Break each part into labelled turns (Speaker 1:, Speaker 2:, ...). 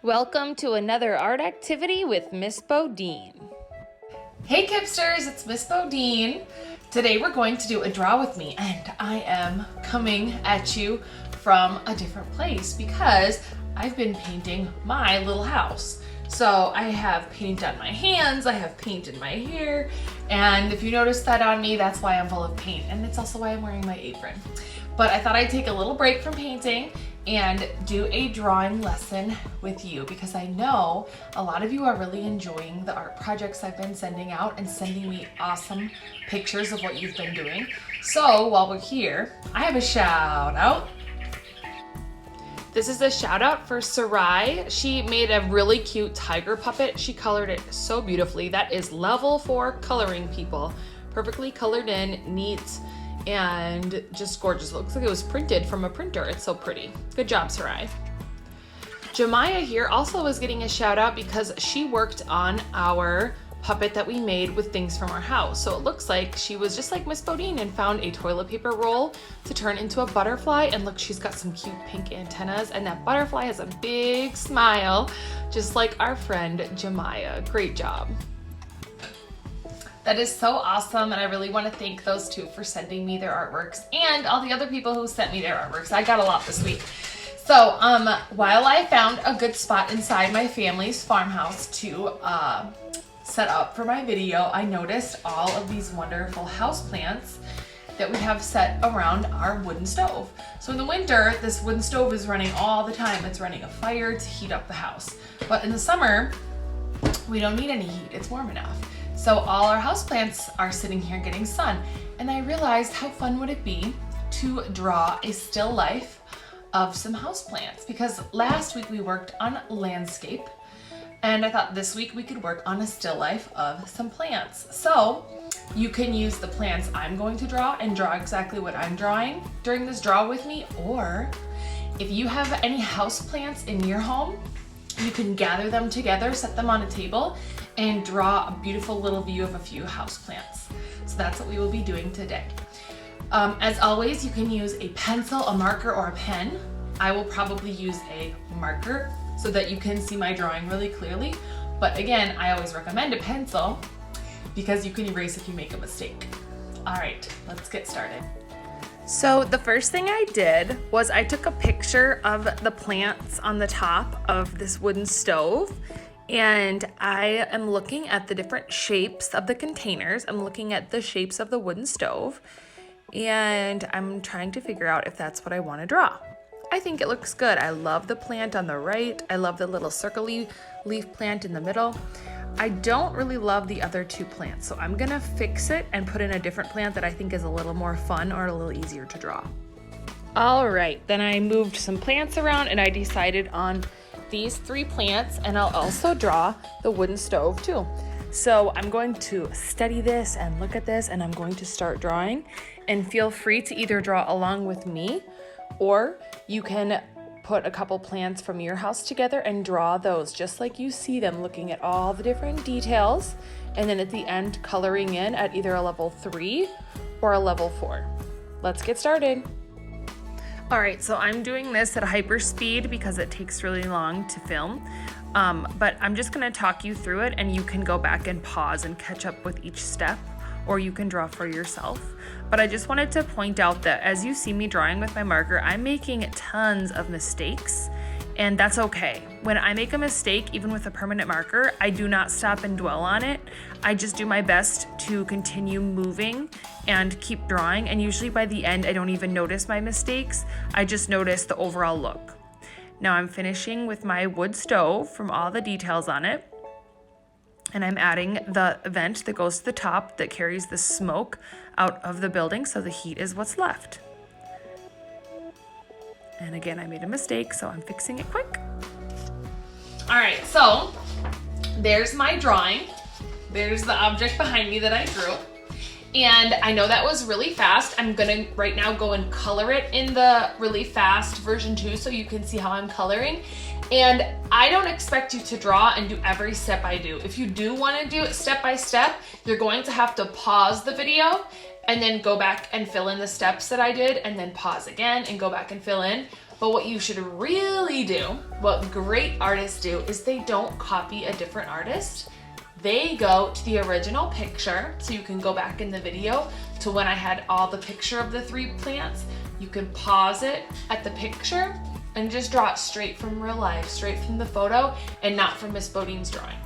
Speaker 1: Welcome to another art activity with Miss Bodine.
Speaker 2: Hey Kipsters, it's Miss Bodine. Today we're going to do a draw with me, and I am coming at you from a different place because I've been painting my little house. So I have paint on my hands, I have paint in my hair, and if you notice that on me, that's why I'm full of paint, and it's also why I'm wearing my apron. But I thought I'd take a little break from painting and do a drawing lesson with you because I know a lot of you are really enjoying the art projects I've been sending out and sending me awesome pictures of what you've been doing. So while we're here, I have a shout out. This is a shout out for Sarai. She made a really cute tiger puppet. She colored it so beautifully. That is level 4 coloring, people. Perfectly colored in, neat, and just gorgeous. It looks like it was printed from a printer. It's so pretty. Good job, Sarai. Jemiah here also was getting a shout out because she worked on our puppet that we made with things from our house. So it looks like she was just like Miss Bodine and found a toilet paper roll to turn into a butterfly. And look, she's got some cute pink antennas, and that butterfly has a big smile, just like our friend Jemiah. Great job. That is so awesome, and I really want to thank those two for sending me their artworks and all the other people who sent me their artworks. I got a lot this week. So while I found a good spot inside my family's farmhouse to set up for my video, I noticed all of these wonderful houseplants that we have set around our wooden stove. So in the winter, this wooden stove is running all the time. It's running a fire to heat up the house. But in the summer, we don't need any heat. It's warm enough. So all our houseplants are sitting here getting sun. And I realized how fun would it be to draw a still life of some houseplants, because last week we worked on landscape, and I thought this week we could work on a still life of some plants. So you can use the plants I'm going to draw and draw exactly what I'm drawing during this draw with me, or if you have any houseplants in your home, you can gather them together, set them on a table, and draw a beautiful little view of a few houseplants. So that's what we will be doing today. As always, you can use a pencil, a marker, or a pen. I will probably use a marker so that you can see my drawing really clearly. But again, I always recommend a pencil because you can erase if you make a mistake. All right, let's get started.
Speaker 1: So the first thing I did was I took a picture of the plants on the top of this wooden stove, and I am looking at the different shapes of the containers. I'm looking at the shapes of the wooden stove, and I'm trying to figure out if that's what I want to draw. I think it looks good. I love the plant on the right. I love the little circle-y leaf plant in the middle. I don't really love the other two plants, so I'm gonna fix it and put in a different plant that I think is a little more fun or a little easier to draw. All right, then I moved some plants around and I decided on these 3 plants, and I'll also draw the wooden stove too. So I'm going to study this and look at this, and I'm going to start drawing, and feel free to either draw along with me, or you can put a couple plants from your house together and draw those just like you see them, looking at all the different details, and then at the end coloring in at either a level 3 or a level 4. Let's get started. All right, so I'm doing this at hyper speed because it takes really long to film, but I'm just gonna talk you through it, and you can go back and pause and catch up with each step, or you can draw for yourself. But I just wanted to point out that as you see me drawing with my marker, I'm making tons of mistakes, and that's okay. When I make a mistake, even with a permanent marker, I do not stop and dwell on it. I just do my best to continue moving and keep drawing, and usually by the end, I don't even notice my mistakes. I just notice the overall look. Now I'm finishing with my wood stove from all the details on it, and I'm adding the vent that goes to the top that carries the smoke out of the building, so the heat is what's left. And again, I made a mistake, so I'm fixing it quick.
Speaker 2: All right, so there's my drawing. There's the object behind me that I drew. And I know that was really fast. I'm gonna right now go and color it in the really fast version 2 so you can see how I'm coloring. And I don't expect you to draw and do every step I do. If you do wanna do it step by step, you're going to have to pause the video and then go back and fill in the steps that I did, and then pause again and go back and fill in. But what you should really do, what great artists do, is they don't copy a different artist. They go to the original picture, so you can go back in the video to when I had all the picture of the 3 plants. You can pause it at the picture and just draw it straight from real life, straight from the photo, and not from Miss Bodine's drawing.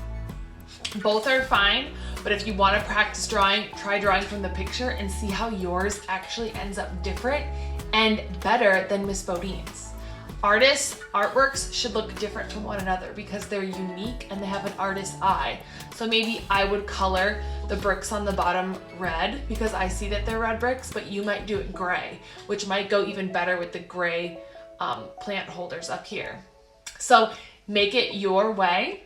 Speaker 2: Both are fine, but if you want to practice drawing, try drawing from the picture and see how yours actually ends up different and better than Miss Bodine's. Artists' artworks should look different from one another because they're unique and they have an artist's eye. So maybe I would color the bricks on the bottom red because I see that they're red bricks, but you might do it gray, which might go even better with the gray plant holders up here. So make it your way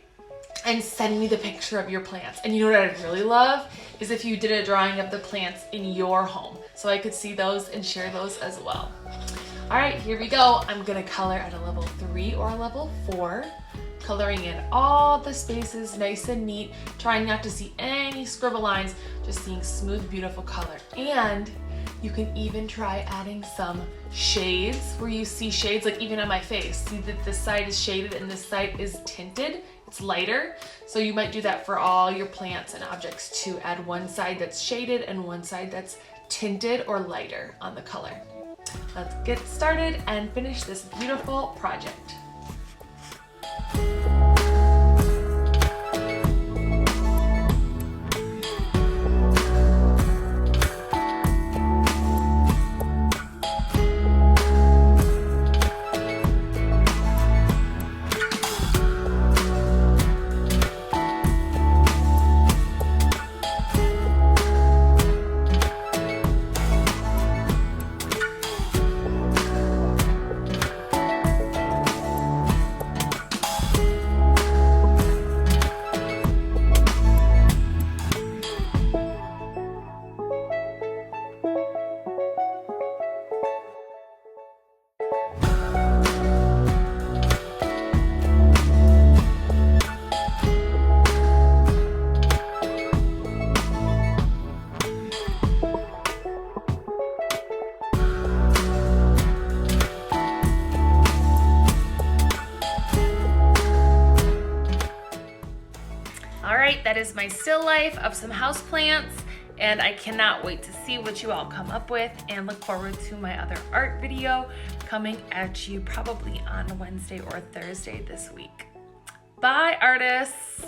Speaker 2: and send me the picture of your plants. And you know what I'd really love is if you did a drawing of the plants in your home so I could see those and share those as well. All right, here we go. I'm gonna color at a level 3 or a level 4, coloring in all the spaces nice and neat, trying not to see any scribble lines, just seeing smooth, beautiful color. And you can even try adding some shades where you see shades, like even on my face. See that this side is shaded and this side is tinted. It's lighter. So you might do that for all your plants and objects too. Add one side that's shaded and one side that's tinted or lighter on the color. Let's get started and finish this beautiful project. That is my still life of some houseplants, and I cannot wait to see what you all come up with and look forward to my other art video coming at you probably on Wednesday or Thursday this week. Bye, artists!